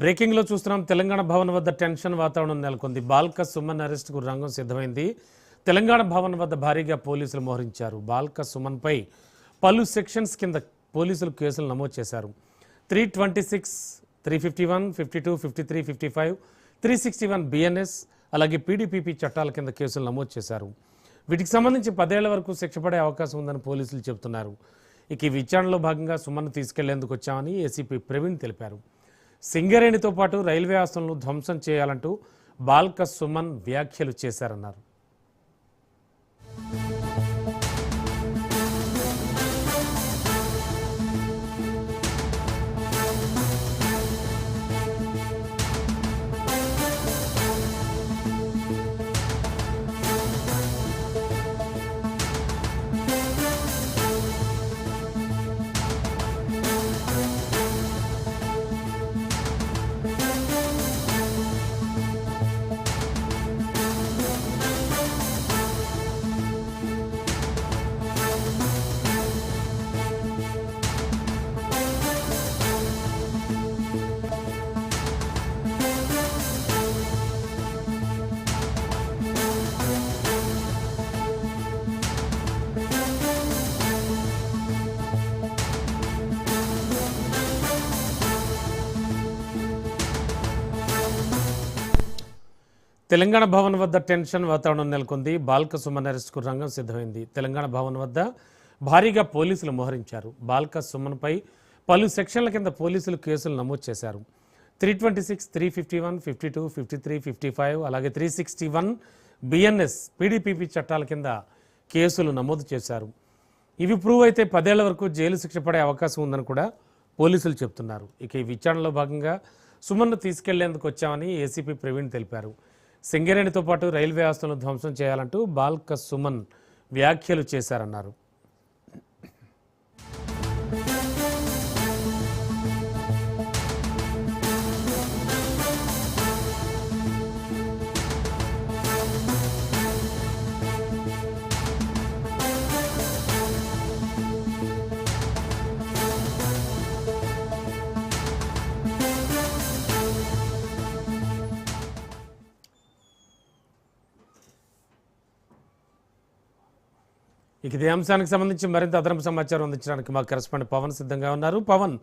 Breaking లో చూస్తున్నాం. తెలంగాణ భవన్ వద్ద టెన్షన్ వాతావరణం నెలకొంది. బాల్క సుమన్ అరెస్ట్ కు రంగం సిద్ధమైంది. తెలంగాణ భవన్ వద్ద భారీగా పోలీసులు మోహరించారు. బాల్క సుమన్ పై పలు సెక్షన్స్ కింద పోలీసులు కేసులు నమోదు చేశారు. 326, 351, 52, 53, 55, 361 బిఎన్ఎస్ అలాగే పీడీపీపీ చట్టాల కింద కేసులు నమోదు చేశారు. వీటికి సంబంధించి 10 ఏళ్ల వరకు శిక్ష పడే అవకాశం ఉందని పోలీసులు చెబుతున్నారు. ఇక ఈ విచారణలో భాగంగా సుమన్ తీసుకెళ్లేందుకు వచ్చామని ఏసీపీ ప్రవీణ్ తెలిపారు. సింగరేణితో పాటు రైల్వే ఆస్తులను ధ్వంసం చేయాలంటూ బాల్క సుమన్ వ్యాఖ్యలు చేశారన్నారు. తెలంగాణ భవన్ వద్ద టెన్షన్ వాతావరణం నెలకొంది. బాల్క సుమన్ అరెస్టుకు రంగం సిద్ధమైంది. తెలంగాణ భవన్ వద్ద భారీగా పోలీసులు మోహరించారు. బాల్క సుమన్పై పలు సెక్షన్ల కింద పోలీసులు కేసులు నమోదు చేశారు. 326, 351, 52, 53, 55 అలాగే 361 బిఎన్ఎస్ పీడీపీపీ చట్టాల కింద కేసులు నమోదు చేశారు. ఇవి ప్రూవ్ అయితే 10 ఏళ్ల వరకు జైలు శిక్ష పడే అవకాశం ఉందని కూడా పోలీసులు చెబుతున్నారు. ఇక ఈ విచారణలో భాగంగా సుమన్ను తీసుకెళ్లేందుకు వచ్చామని ఏసీపీ ప్రవీణ్ తెలిపారు. సింగరేణితో పాటు రైల్వే ఆస్తులను ధ్వంసం చేయాలంటూ బాల్క సుమన్ వ్యాఖ్యలు చేశారన్నారు. ఇక ఇదే అంశానికి సంబంధించి మరింత అదనపు సమాచారం అందించడానికి మా కరెస్పాండెంట్ పవన్ సిద్ధంగా ఉన్నారు. పవన్,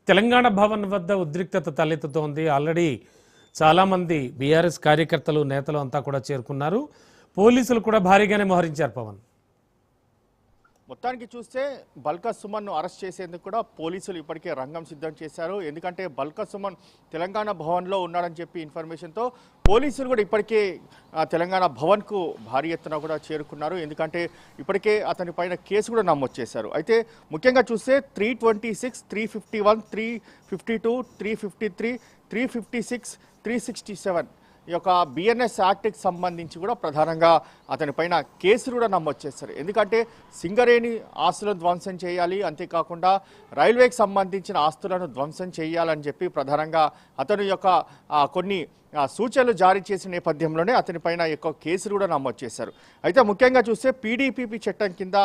తెలంగాణ భవన్ వద్ద ఉద్రిక్తత తలెత్తుతోంది. ఆల్రెడీ చాలామంది బీఆర్ఎస్ కార్యకర్తలు నేతలు అంతా కూడా చేరుకున్నారు. పోలీసులు కూడా భారీగానే మోహరించారు. పవన్, మొత్తానికి చూస్తే బల్క సుమన్ను అరెస్ట్ చేసేందుకు కూడా పోలీసులు ఇప్పటికే రంగం సిద్ధం చేశారు. ఎందుకంటే బల్క సుమన్ తెలంగాణ భవన్లో ఉన్నాడని చెప్పి ఇన్ఫర్మేషన్తో పోలీసులు కూడా ఇప్పటికే తెలంగాణ భవన్కు భారీ ఎత్తున కూడా చేరుకున్నారు. ఎందుకంటే ఇప్పటికే అతని పైన కేసు కూడా నమోదు చేశారు. అయితే ముఖ్యంగా చూస్తే 326, 351, 352, 353, 356, 367 ఈ యొక్క బిఎన్ఎస్ యాక్ట్కి సంబంధించి కూడా ప్రధానంగా అతనిపైన కేసులు కూడా నమోదు చేశారు. ఎందుకంటే సింగరేణి ఆస్తులను ధ్వంసం చేయాలి, అంతేకాకుండా రైల్వేకి సంబంధించిన ఆస్తులను ధ్వంసం చేయాలని చెప్పి ప్రధానంగా అతని యొక్క కొన్ని సూచనలు జారీ చేసిన నేపథ్యంలోనే అతనిపైన ఎక్కువ కేసులు కూడా నమోదు చేశారు. అయితే ముఖ్యంగా చూస్తే పీడీపీపీ చట్టం కింద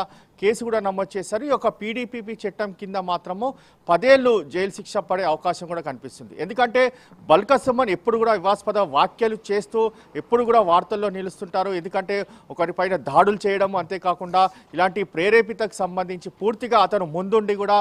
కేసు కూడా నమోదు చేశారు. ఈ యొక్క పీడీపీపీ చట్టం కింద మాత్రము 10 ఏళ్ళు జైలు శిక్ష పడే అవకాశం కూడా కనిపిస్తుంది. ఎందుకంటే బల్క సుమన్ ఎప్పుడు కూడా వివాదాస్పద వ్యాఖ్యలు చేస్తూ ఎప్పుడు కూడా వార్తల్లో నిలుస్తుంటారు. ఎందుకంటే ఒకరిపైన దాడులు చేయడం, అంతేకాకుండా ఇలాంటి ప్రేరేపితకు సంబంధించి పూర్తిగా అతను ముందుండి కూడా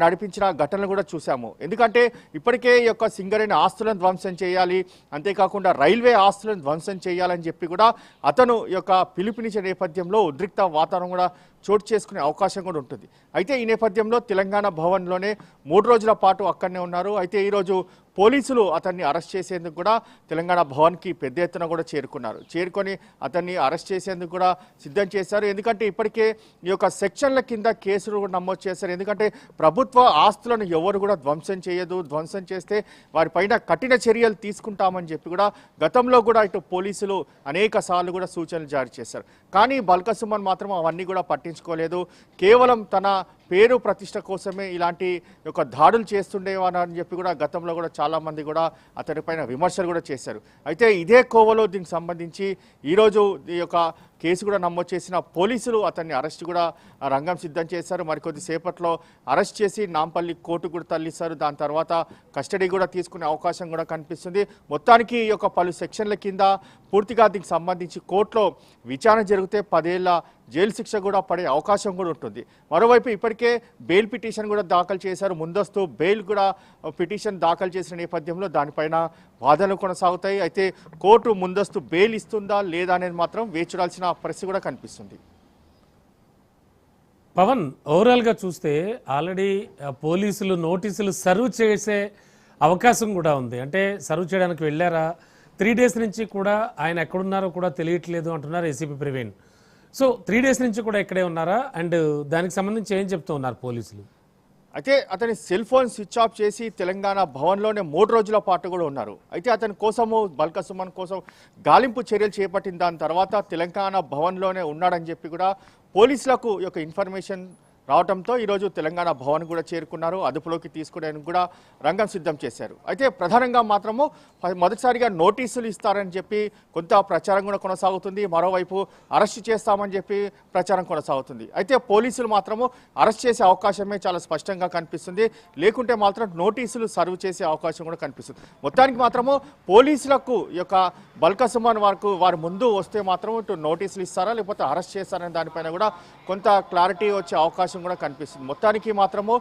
నడిపించిన ఘటనలు కూడా చూసాము. ఎందుకంటే ఇప్పటికే ఈ యొక్క సింగరేణి ఆస్తులను ధ్వంసం చేయాలి, అంతేకాకుండా రైల్వే ఆస్తులను ధ్వంసం చేయాలని చెప్పి కూడా అతను యొక్క పిలుపునిచ్చే నేపథ్యంలో ఉద్రిక్త వాతావరణం కూడా చోటు చేసుకునే అవకాశం కూడా ఉంటుంది. అయితే ఈ నేపథ్యంలో తెలంగాణ భవన్లోనే 3 రోజుల పాటు అక్కడనే ఉన్నారు. అయితే ఈరోజు పోలీసులు అతన్ని అరెస్ట్ చేసేందుకు కూడా తెలంగాణ భవన్కి పెద్ద ఎత్తున కూడా చేరుకొని అతన్ని అరెస్ట్ చేసేందుకు కూడా సిద్ధం చేశారు. ఎందుకంటే ఇప్పటికే ఈ యొక్క సెక్షన్ల కింద కేసులు కూడా నమోదు చేశారు. ఎందుకంటే ప్రభుత్వ ఆస్తులను ఎవరు కూడా ధ్వంసం చేయదు, ధ్వంసం చేస్తే వారిపైన కఠిన చర్యలు తీసుకుంటామని చెప్పి కూడా గతంలో కూడా ఇటు పోలీసులు అనేక సార్లు కూడా సూచనలు జారీ చేశారు. కానీ బల్క సుమన్ మాత్రం అవన్నీ కూడా పట్టించుకోలేదు. కేవలం తన పేరు ప్రతిష్ట కోసమే ఇలాంటి యొక్క దాడులు చేస్తుండేవారని చెప్పి కూడా గతంలో కూడా చాలామంది కూడా అతనిపైన విమర్శలు కూడా చేశారు. అయితే ఇదే కోవలో దీనికి సంబంధించి ఈరోజు ఈ యొక్క కేసు కూడా నమోదు చేసిన పోలీసులు అతన్ని అరెస్ట్ కూడా రంగం సిద్ధం చేశారు. మరికొద్ది సేపట్లో అరెస్ట్ చేసి నాంపల్లి కోర్టు కూడా తరలిస్తారు. దాని తర్వాత కస్టడీ కూడా తీసుకునే అవకాశం కూడా కనిపిస్తుంది. మొత్తానికి ఈ యొక్క పలు సెక్షన్ల కింద పూర్తిగా దీనికి సంబంధించి కోర్టులో విచారణ జరిగితే 10 ఏళ్ల జైలు శిక్ష కూడా పడే అవకాశం కూడా ఉంటుంది. మరోవైపు ఇప్పటికే బెయిల్ పిటిషన్ కూడా దాఖలు చేశారు. ముందస్తు బెయిల్ కూడా పిటిషన్ దాఖలు చేసిన నేపథ్యంలో దానిపైన వాదనలు కొనసాగుతాయి. అయితే కోర్టు ముందస్తు బెయిల్ ఇస్తుందా లేదా అనేది మాత్రం వేచి చూడాల్సిన పరిస్థితి కూడా కనిపిస్తుంది. పవన్, ఓవరాల్గా చూస్తే ఆల్రెడీ పోలీసులు నోటీసులు సర్వ్ చేసే అవకాశం కూడా ఉంది. అంటే సర్వ్ చేయడానికి వెళ్ళారా, 3 డేస్ నుంచి కూడా ఆయన ఎక్కడున్నారో కూడా తెలియట్లేదు అంటున్నారు ఏసీపీ ప్రవీణ్. సో 3 డేస్ నుంచి కూడా ఇక్కడే ఉన్నారా? అండ్ దానికి సంబంధించి ఏం చెప్తూ ఉన్నారు పోలీసులు? అయితే అతని సెల్ ఫోన్ స్విచ్ ఆఫ్ చేసి తెలంగాణ భవన్లోనే 3 రోజుల పాటు కూడా ఉన్నారు. అయితే అతని కోసము బల్క సుమన్ కోసం గాలింపు చర్యలు చేపట్టిన దాని తర్వాత తెలంగాణ భవన్లోనే ఉన్నాడని చెప్పి కూడా పోలీసులకు యొక్క ఇన్ఫర్మేషన్ రావడంతో ఈరోజు తెలంగాణ భవన్ కూడా చేరుకున్నారు. అదుపులోకి తీసుకోవడానికి కూడా రంగం సిద్ధం చేశారు. అయితే ప్రధానంగా మాత్రము మొదటిసారిగా నోటీసులు ఇస్తారని చెప్పి కొంత ప్రచారం కూడా కొనసాగుతుంది. మరోవైపు అరెస్ట్ చేస్తామని చెప్పి ప్రచారం కొనసాగుతుంది. అయితే పోలీసులు మాత్రము అరెస్ట్ చేసే అవకాశమే చాలా స్పష్టంగా కనిపిస్తుంది. లేకుంటే మాత్రం నోటీసులు సర్వ్ చేసే అవకాశం కూడా కనిపిస్తుంది. మొత్తానికి మాత్రము పోలీసులకు ఈ యొక్క బల్క సుమన్ వారి ముందు వస్తే మాత్రం ఇటు నోటీసులు ఇస్తారా లేకపోతే అరెస్ట్ చేస్తారనే దానిపైన కూడా కొంత క్లారిటీ వచ్చే అవకాశం కూడా కనిపిస్తుంది. మొత్తానికి మాత్రము